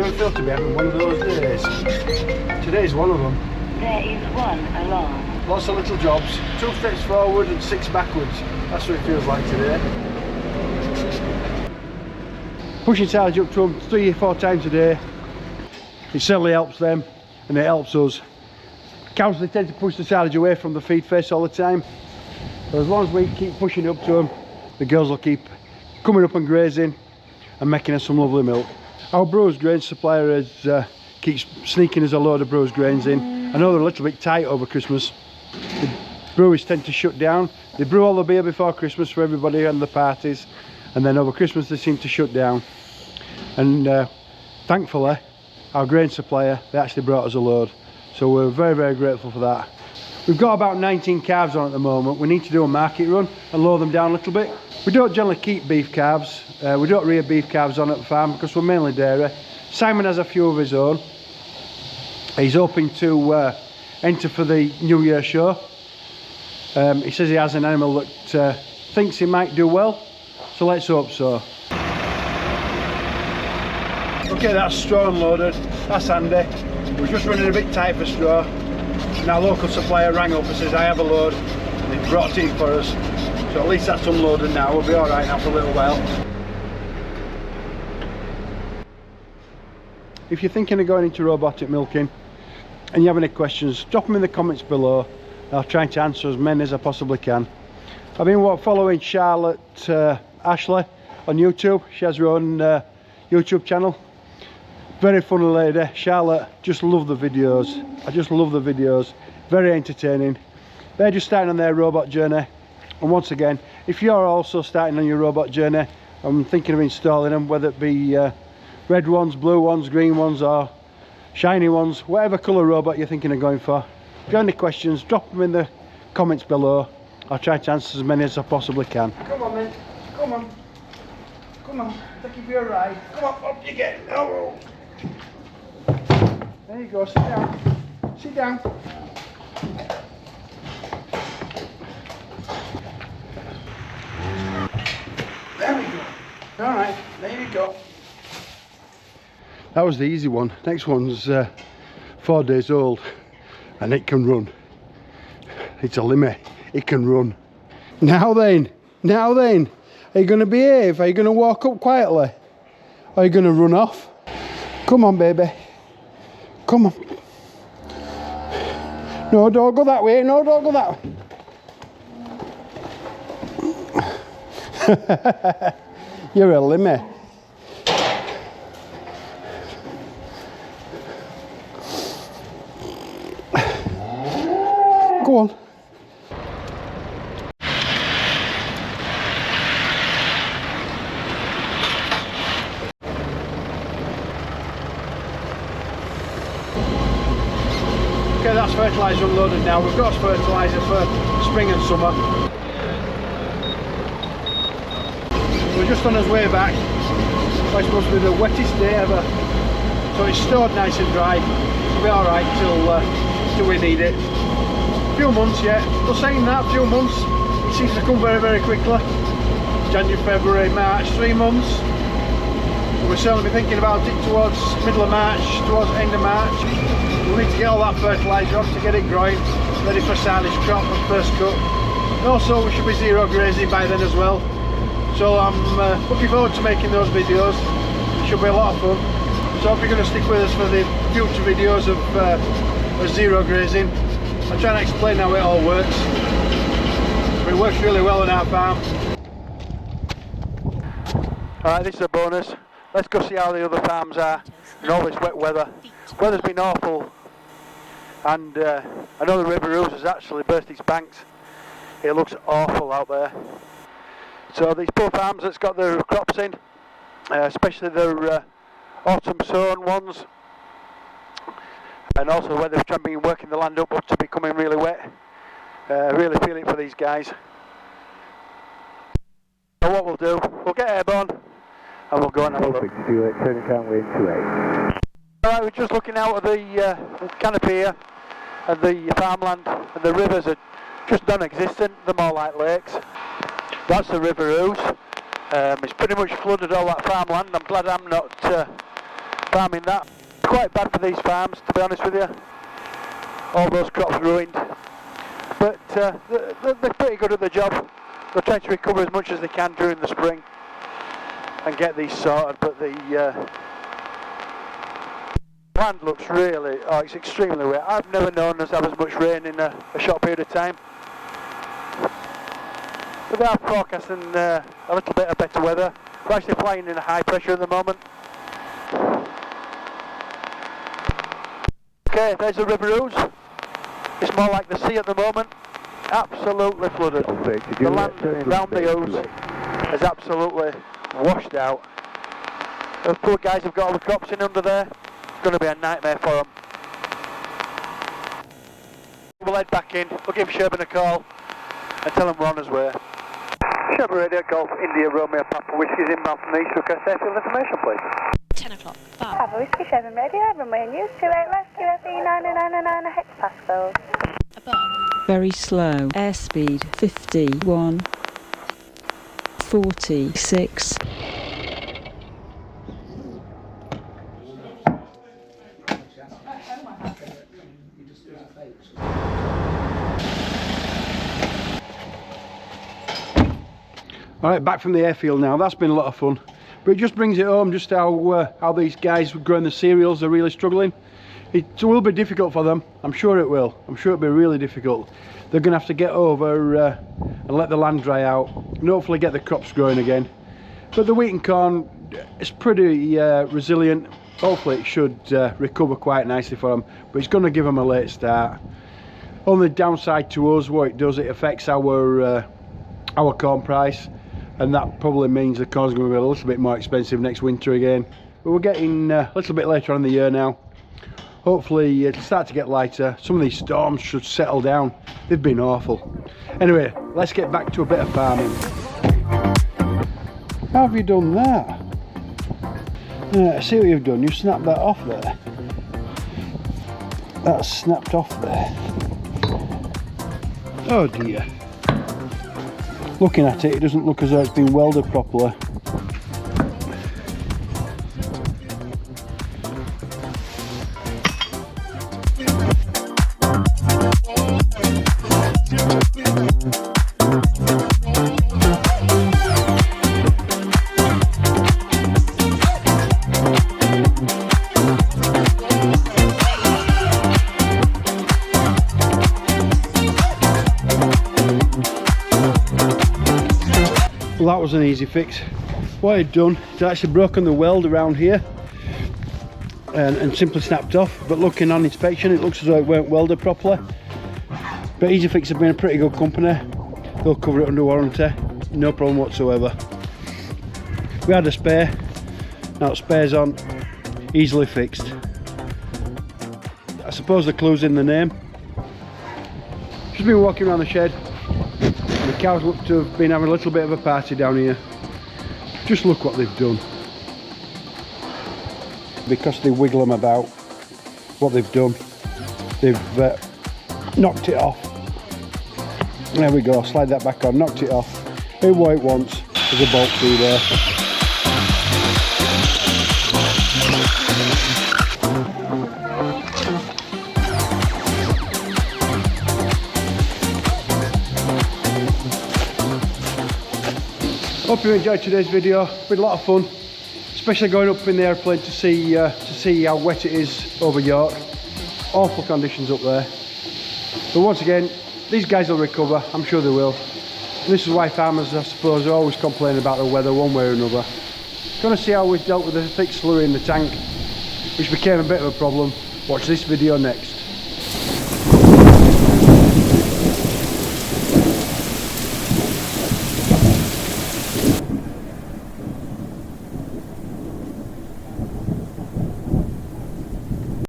don't feel to be having one of those days. Today's one of them. There is one alarm. Lots of little jobs, 2 steps forward and 6 backwards. That's what it feels like today. Pushing silage up to them 3 or 4 times a day. It certainly helps them and it helps us. Cows, they tend to push the silage away from the feed face all the time. So as long as we keep pushing up to them, the girls will keep coming up and grazing and making us some lovely milk. Our bruised grain supplier is, keeps sneaking us a load of bruised grains in. I know they're a little bit tight over Christmas. The breweries tend to shut down. They brew all the beer before Christmas for everybody and the parties, and then over Christmas they seem to shut down. And thankfully, our grain supplier, they actually brought us a load. So we're very, very grateful for that. We've got about 19 calves on at the moment. We need to do a market run and lower them down a little bit. We don't generally keep beef calves. We don't rear beef calves on at the farm because we're mainly dairy. Simon has a few of his own. He's hoping to enter for the New Year show. He says he has an animal that thinks he might do well, so let's hope so. Okay, that's straw unloaded. That's handy. We're just running a bit tight for straw. And our local supplier rang up and says, I have a load. And they brought it in for us. So at least that's unloaded now. We'll be alright now for a little while. If you're thinking of going into robotic milking and you have any questions, drop them in the comments below. I'll try to answer as many as I possibly can. I've been following Charlotte Ashley on YouTube. She has her own YouTube channel. Very funny lady. Charlotte, just love the videos. I just love the videos. Very entertaining. They're just starting on their robot journey. And once again, if you're also starting on your robot journey, I'm thinking of installing them, whether it be red ones, blue ones, green ones, or shiny ones, whatever colour robot you're thinking of going for. If you have any questions, drop them in the comments below. I'll try to answer as many as I possibly can. Come on, mate. Come on. Come on. Take you for a ride. Come on, up you get. Oh. There you go. Sit down. Sit down. There we go. All right. There you go. That was the easy one. Next one's 4 days old and it can run. It's a limit. It can run. Now then, are you going to behave? Are you going to walk up quietly? Are you going to run off? Come on, baby. Come on. No, don't go that way. No, don't go that way. You're a limit. Go on. Okay, that's fertilizer unloaded now. We've got fertilizer for spring and summer. We're just on his way back. It's supposed to be the wettest day ever. So it's stored nice and dry. It'll be alright till we need it. A few months yet. But saying that, a few months, it seems to come very, very quickly. January, February, March, 3 months. We'll certainly be thinking about it towards middle of March, towards end of March. We'll need to get all that fertiliser on to get it growing, ready for silage crop and first cut. And also we should be zero grazing by then as well. So I'm looking forward to making those videos. It should be a lot of fun. So if you're going to stick with us for the future videos of zero grazing, I'll try and explain how it all works. But it works really well on our farm. Alright, this is a bonus. Let's go see how the other farms are in all this wet weather. Weather's been awful, and I know the River Ouse has actually burst its banks. It looks awful out there. So these poor farms that's got their crops in, especially their autumn sown ones, and also where they've been working the land up to becoming really wet. Really feel it for these guys. So what we'll do, we'll get airborne and we'll go and have a look. Alright, we're just looking out of the canopy here, and the farmland and the rivers are just non-existent. They're more like lakes. That's the River Ouse. It's pretty much flooded all that farmland. I'm glad I'm not farming that. Quite bad for these farms, to be honest with you. All those crops ruined. But they're pretty good at the job. They're trying to recover as much as they can during the spring and get these sorted, but the land looks really, it's extremely wet. I've never known us have as much rain in a short period of time. But they are forecasting a little bit of better weather. We're actually flying in a high pressure at the moment. Okay, there's the River Ouse. It's more like the sea at the moment. Absolutely flooded. The land around the Ouse is absolutely washed out. Those poor guys have got all the crops in under there. It's going to be a nightmare for them. We'll head back in. We'll give Sherburn a call and tell them we're on his way. Sherburn Radio Golf India Romeo Papa Whiskey's inbound from the east. Request airfield information, please. 10 o'clock. Papa Whiskey, Sherburn Radio, runway news, 28 left, QFE 9999, hex passcode. Above. Very slow. Airspeed 51. 46. Alright, back from the airfield now. That's been a lot of fun. But it just brings it home just how these guys growing the cereals are really struggling. It will be difficult for them. I'm sure it will. I'm sure it'll be really difficult. They're going to have to get over and let the land dry out and hopefully get the crops growing again. But the wheat and corn is pretty resilient. Hopefully it should recover quite nicely for them. But it's going to give them a late start. Only downside to us, what it does, it affects our corn price. And that probably means the corn's going to be a little bit more expensive next winter again. But we're getting a little bit later on in the year now. Hopefully it'll start to get lighter. Some of these storms should settle down. They've been awful. Anyway, let's get back to a bit of farming. How have you done that? I see what you've done. You've snapped that off there. That's snapped off there. Oh dear. Looking at it, it doesn't look as though it's been welded properly. Well, that was an easy fix. What I'd done is actually broken the weld around here and simply snapped off, but looking on inspection it looks as though it weren't welded properly. But Easy Fix have been a pretty good company. They'll cover it under warranty, no problem whatsoever. We had a spare, now spare's on, easily fixed. I suppose the clue's in the name. Just been walking around the shed. The cows look to have been having a little bit of a party down here. Just look what they've done. Because they wiggle them about, what they've done, they've knocked it off. There we go, slide that back on, knocked it off. Here's what it wants, there's a bolt through there. Hope you enjoyed today's video. It's been a lot of fun, especially going up in the airplane to see how wet it is over York. Awful conditions up there. But once again, these guys will recover, I'm sure they will. And this is why farmers, I suppose, are always complaining about the weather one way or another. Going to see how we've dealt with the thick slurry in the tank, which became a bit of a problem. Watch this video next.